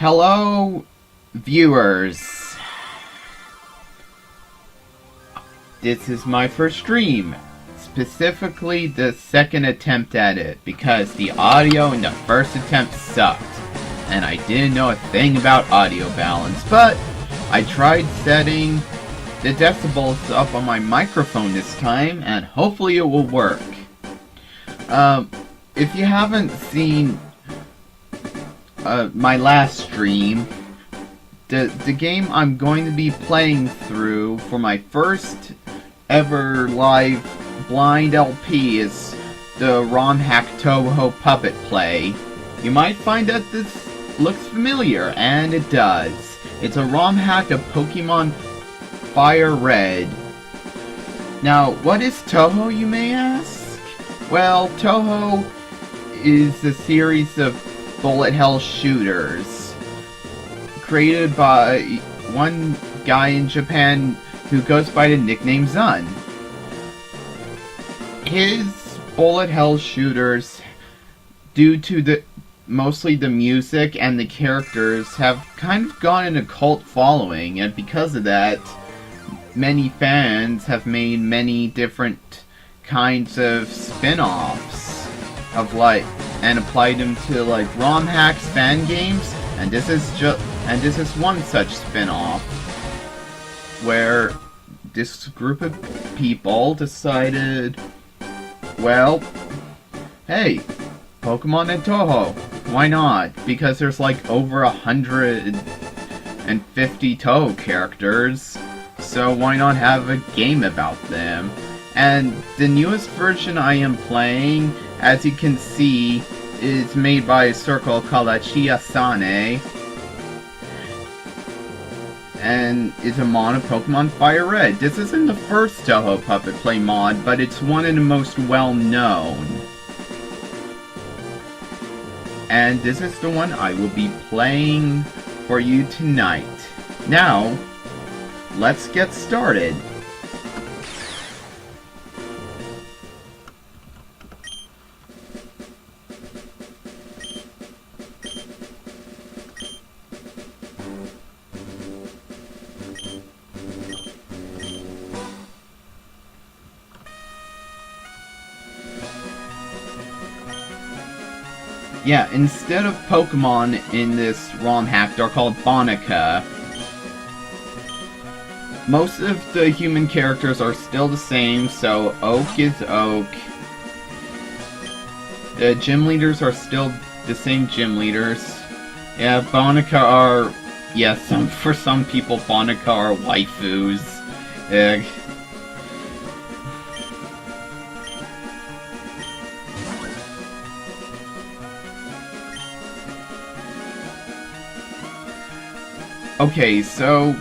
Hello, viewers. This is my first stream. Specifically, the second attempt at it, because the audio in the first attempt sucked. And I didn't know a thing about audio balance, but I tried setting the decibels up on my microphone this time, and hopefully it will work. If you haven't seen my last stream, the game I'm going to be playing through for my first ever live blind LP is the ROM hack Touhou Puppet Play. You might find that this looks familiar, and it does. It's a ROM hack of Pokemon Fire Red. Now, what is Touhou, you may ask? Well, Touhou is a series of bullet hell shooters created by one guy in Japan who goes by the nickname Zun. His bullet hell shooters, due to mostly the music and the characters, have kind of gone in a cult following, and because of that, many fans have made many different kinds of spin-offs of and applied them to ROM hacks fan games, and this is one such spin-off where this group of people decided, well, hey, Pokemon and Touhou, why not? Because there's over 150 Touhou characters, so why not have a game about them? And the newest version I am playing, as you can see, is made by a circle called Achia-sane, and is a mod of Pokemon Fire Red. This isn't the first Touhou Puppet Play mod, but it's one of the most well-known. And this is the one I will be playing for you tonight. Now, let's get started. Yeah, instead of Pokemon in this ROM hack, they're called Bonica. Most of the human characters are still the same, so Oak is Oak. The gym leaders are still the same gym leaders. Yeah, Bonica are... yeah, for some people, Bonica are waifus. Okay, so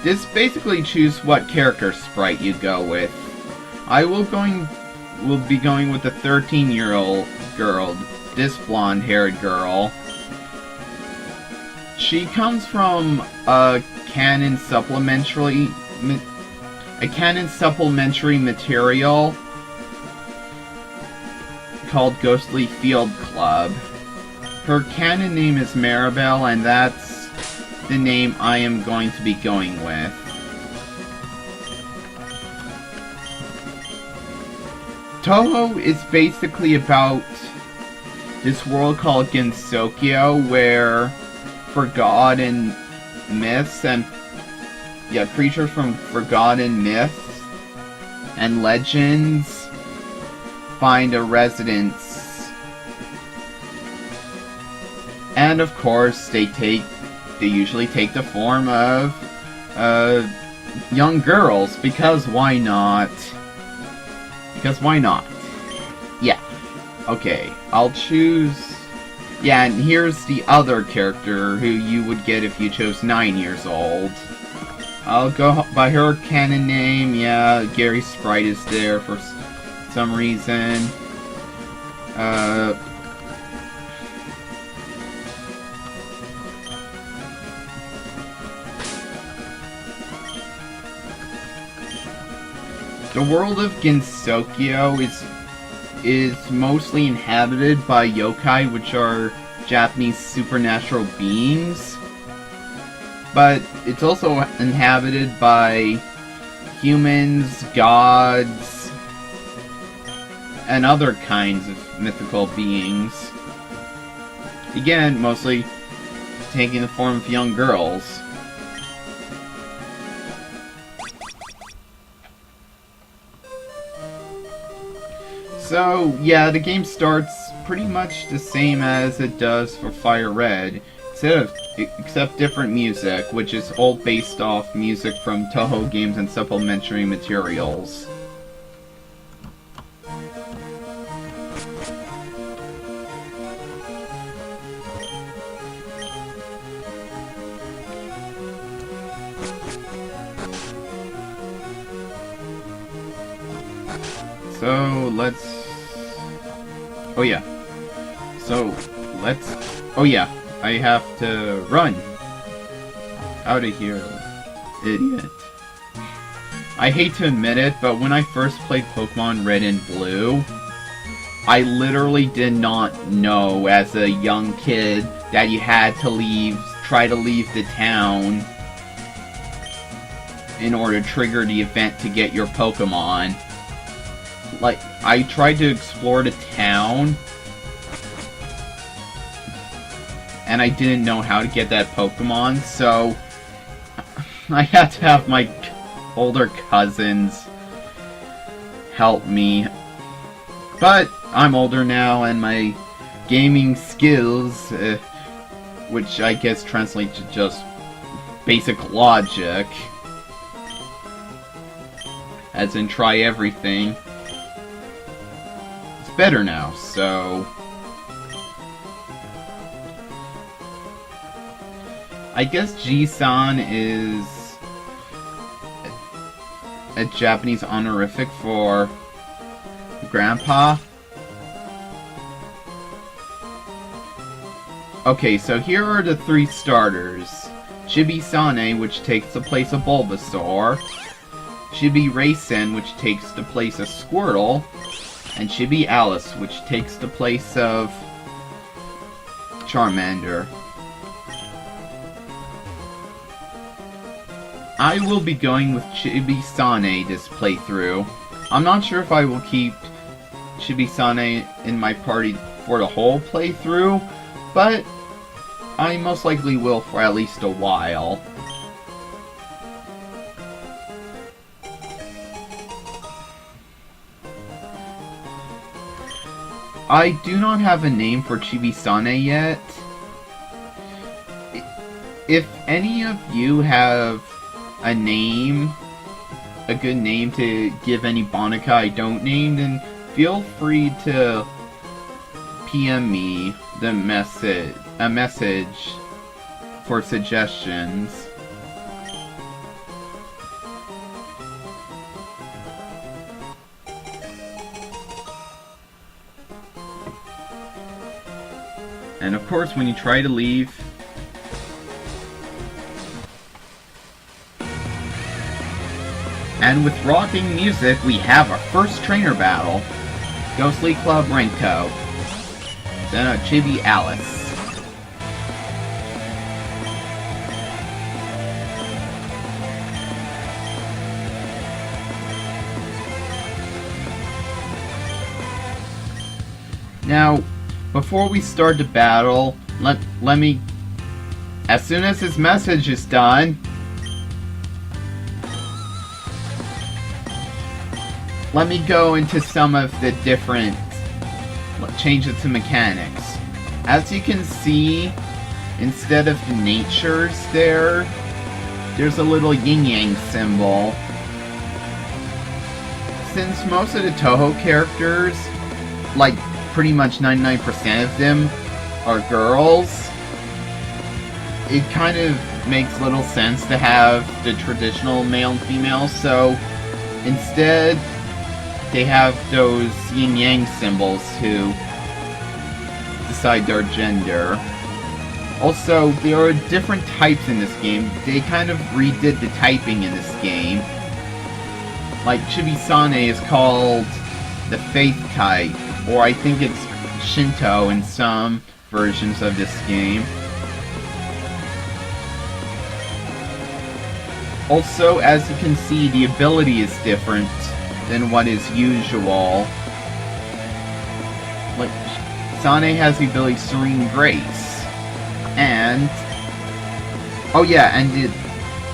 this basically choose what character sprite you go with. I will be going with the 13-year-old girl, this blonde-haired girl. She comes from a canon supplementary material called Ghostly Field Club. Her canon name is Maribel, and that's the name I am going to be going with. Touhou is basically about this world called Gensokyo, where forgotten myths and creatures from forgotten myths and legends find a residence. And of course, they usually take the form of young girls, because why not? Because why not? Yeah. Okay, I'll choose... yeah, and here's the other character who you would get if you chose 9 years old. I'll go by her canon name. Yeah, Gary Sprite is there for some reason. The world of Gensokyo is mostly inhabited by yokai, which are Japanese supernatural beings, but it's also inhabited by humans, gods, and other kinds of mythical beings. Again, mostly taking the form of young girls. So, yeah, the game starts pretty much the same as it does for Fire Red, except different music, which is all based off music from Touhou games and supplementary materials. So, oh yeah, I have to run out of here, idiot. I hate to admit it, but when I first played Pokemon Red and Blue, I literally did not know as a young kid that you had to try to leave the town in order to trigger the event to get your Pokemon. Like, I tried to explore the town, and I didn't know how to get that Pokemon, so I had to have my older cousins help me. But I'm older now, and my gaming skills, which I guess translate to just basic logic, as in try everything, it's better now, so I guess Ji-san is a Japanese honorific for Grandpa. Okay, so here are the three starters. Chibi-Sane, which takes the place of Bulbasaur. Chibi-Raysen, which takes the place of Squirtle. And Chibi-Alice, which takes the place of Charmander. I will be going with Chibi-Sane this playthrough. I'm not sure if I will keep Chibi-Sane in my party for the whole playthrough, but I most likely will for at least a while. I do not have a name for Chibi-Sane yet. If any of you have a name, a good name to give any Bonica I don't name, then feel free to PM me a message for suggestions. And of course, when you try to leave, and with rocking music, we have our first trainer battle. Ghostly Club Renko. Then Chibi Alice. Now, before we start the battle, let me, as soon as his message is done, let me go into some of the different changes to mechanics. As you can see, instead of the natures there's a little yin-yang symbol. Since most of the Touhou characters, like pretty much 99% of them, are girls, it kind of makes little sense to have the traditional male and female, so instead they have those yin-yang symbols to decide their gender. Also, there are different types in this game. They kind of redid the typing in this game. Like, Chibi-Sane is called the Faith type, or I think it's Shinto in some versions of this game. Also, as you can see, the ability is different than what is usual. Like, Sane has the ability Serene Grace. And... oh yeah,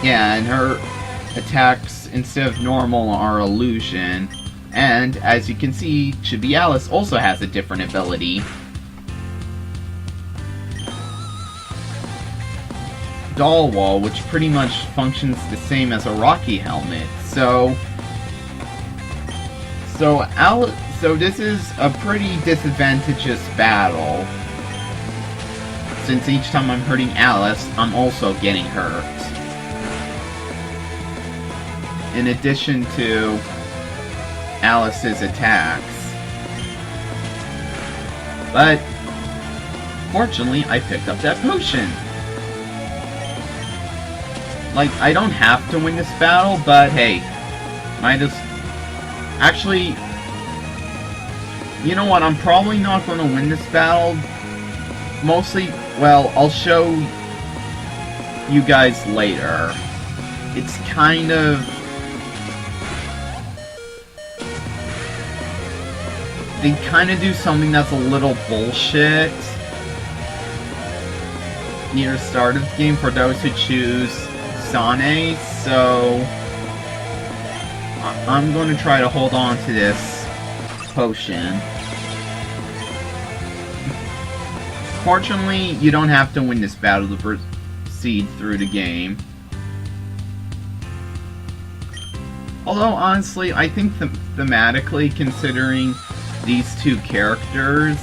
and her attacks, instead of normal, are illusion. And, as you can see, Chibi Alice also has a different ability. Doll Wall, which pretty much functions the same as a Rocky helmet. So this is a pretty disadvantageous battle. Since each time I'm hurting Alice, I'm also getting hurt. In addition to Alice's attacks. But fortunately, I picked up that potion. Like, I don't have to win this battle, but hey, might as... actually, you know what, I'm probably not going to win this battle. Mostly, well, I'll show you guys later. It's kind of... they kind of do something that's a little bullshit near the start of the game for those who choose Sane, so I'm going to try to hold on to this potion. Fortunately, you don't have to win this battle to proceed through the game. Although, honestly, I think thematically, considering these two characters,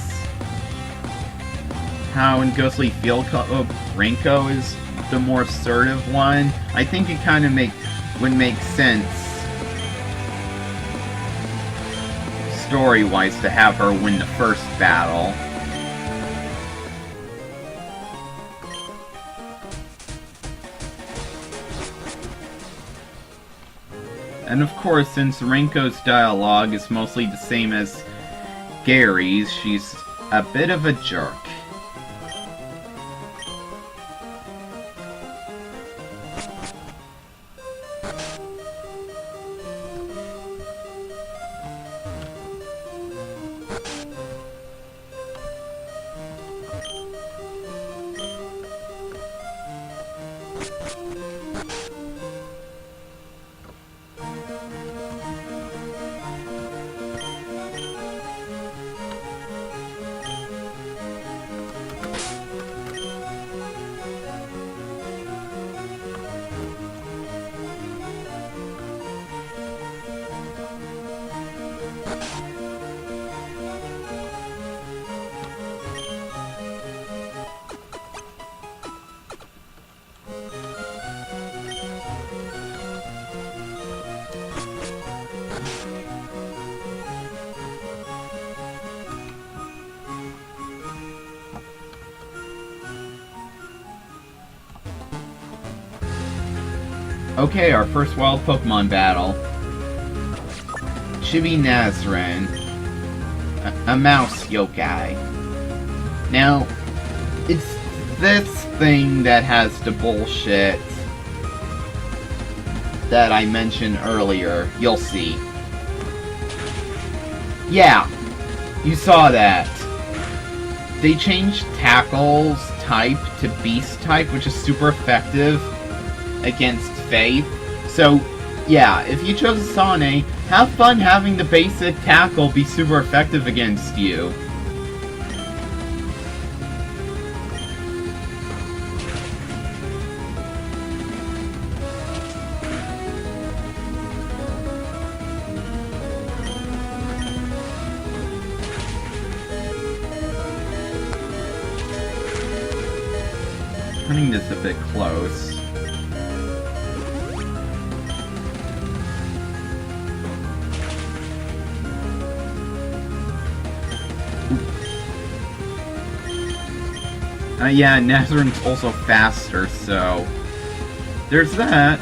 how in Ghostly Field Club, Renko is the more assertive one, I think it kind of would make sense story-wise to have her win the first battle. And of course, since Renko's dialogue is mostly the same as Gary's, she's a bit of a jerk. Okay, our first wild Pokemon battle. Chibi Nazren, a mouse yokai. Now, it's this thing that has the bullshit that I mentioned earlier. You'll see. Yeah, you saw that. They changed Tackle's type to Beast type, which is super effective against Faith. So, yeah, if you chose Sane, have fun having the basic Tackle be super effective against you. Turning this a bit close. Yeah, Nazren's also faster, so there's that.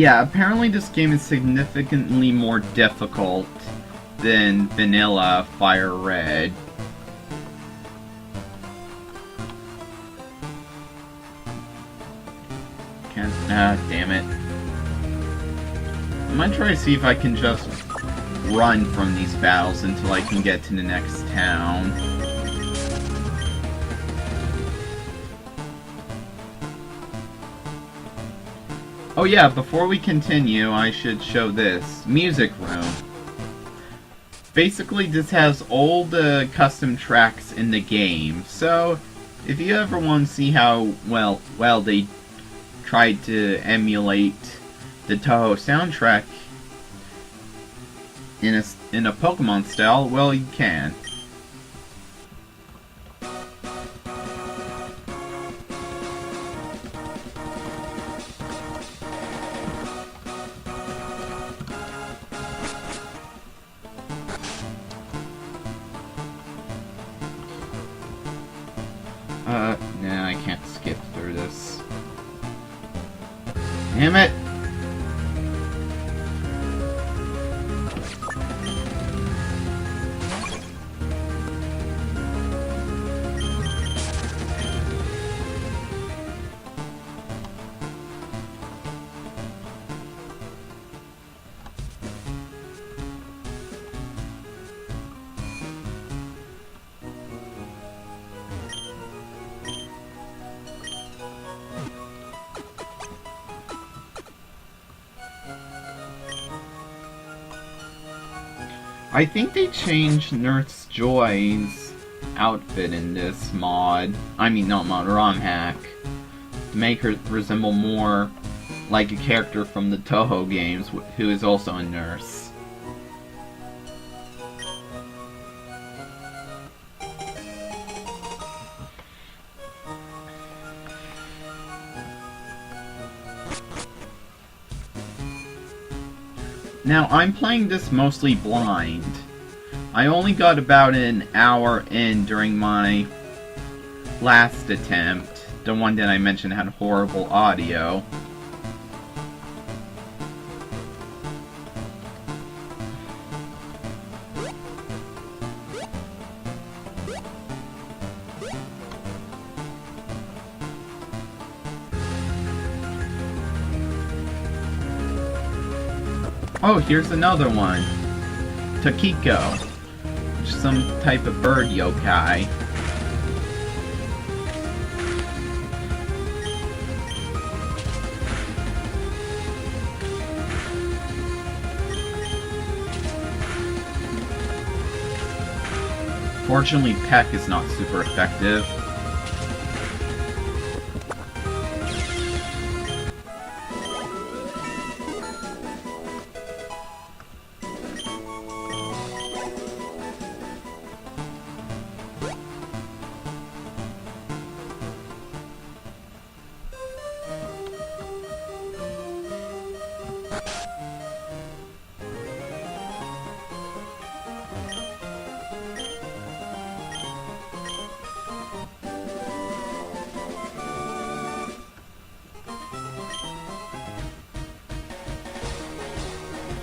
Yeah, apparently this game is significantly more difficult than vanilla Fire Red. Damn it. I might try to see if I can just run from these battles until I can get to the next town. Oh yeah, before we continue, I should show this. Music Room. Basically, this has all the custom tracks in the game, so if you ever want to see how, well, they tried to emulate the Touhou soundtrack in a Pokemon style, well, you can. Nah, I can't skip through this. Damn it! I think they changed Nurse Joy's outfit in this mod. I mean, not mod, ROM hack. To make her resemble more like a character from the Touhou games, who is also a nurse. Now, I'm playing this mostly blind. I only got about an hour in during my last attempt, the one that I mentioned had horrible audio. Oh, here's another one. Takiko. Some type of bird yokai. Fortunately, Peck is not super effective.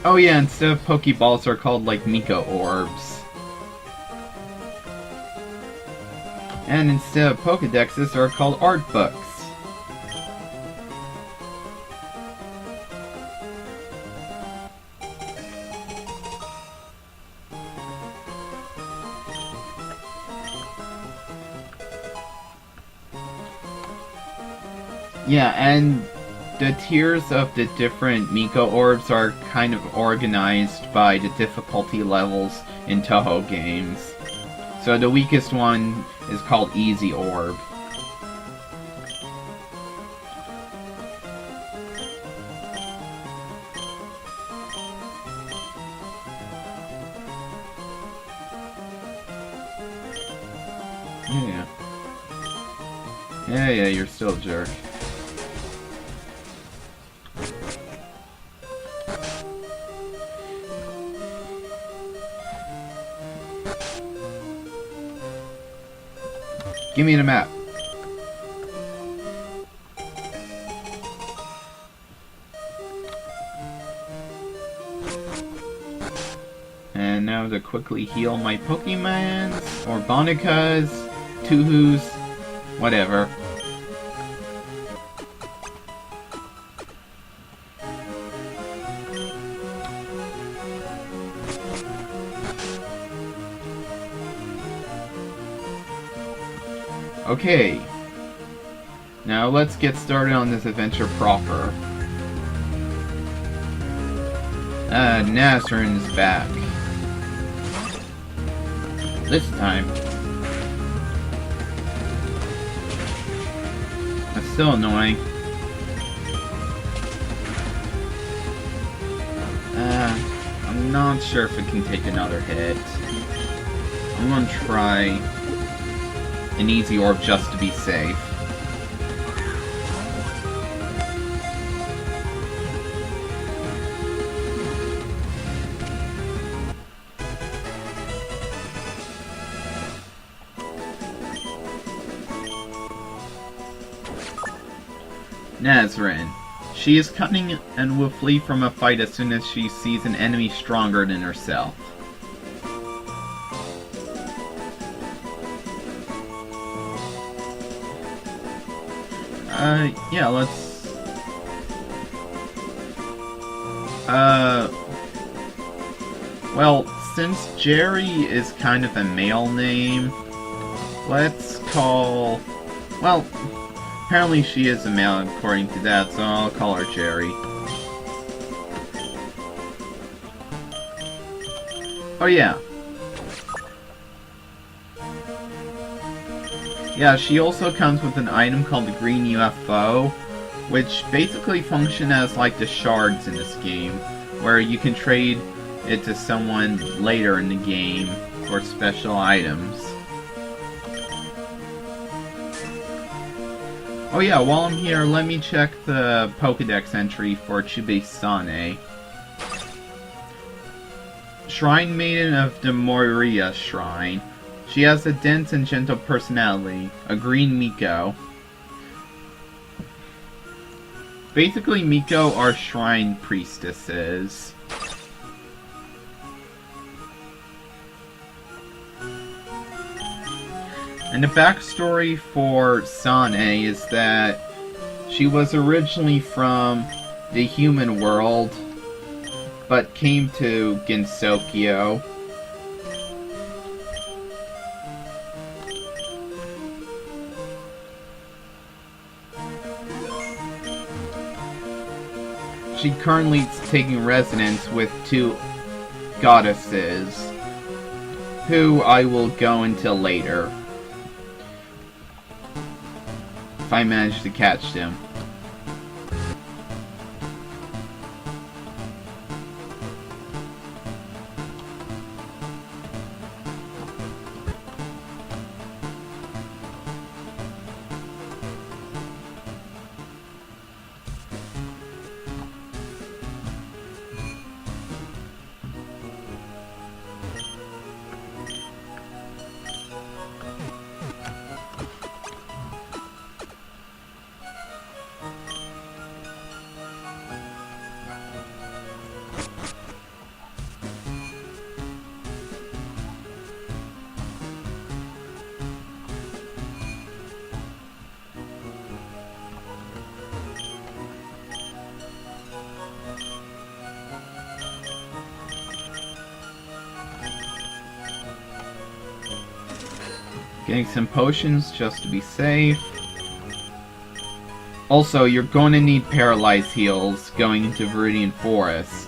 Oh yeah, instead of Pokeballs, they're called like Miko Orbs. And instead of Pokedexes, they're called Art Books. Yeah, and the tiers of the different Miko Orbs are kind of organized by the difficulty levels in Touhou games. So the weakest one is called Easy Orb. Yeah, you're still a jerk. Give me the map. to quickly heal my Pokemons, or Bonikas, Touhoos, whatever. Okay, now let's get started on this adventure proper. Nazrin's back. This time. That's still annoying. I'm not sure if it can take another hit. I'm gonna try an easy orb just to be safe. Nazrin. She is cunning and will flee from a fight as soon as she sees an enemy stronger than herself. Yeah, let's... Well, since Jerry is kind of a male name, let's call... Well, apparently she is a male according to that, so I'll call her Jerry. Oh yeah. Yeah, she also comes with an item called the Green UFO, which basically function as like the shards in this game, where you can trade it to someone later in the game for special items. Oh yeah, while I'm here, let me check the Pokédex entry for Chibisane. Shrine Maiden of the Moria Shrine. She has a dense and gentle personality, a green Miko. Basically, Miko are shrine priestesses. And the backstory for Sane is that she was originally from the human world, but came to Gensokyo. She currently is taking residence with two goddesses, who I will go into later, if I manage to catch them. Getting some potions just to be safe. Also, you're going to need paralyzed heals going into Viridian Forest.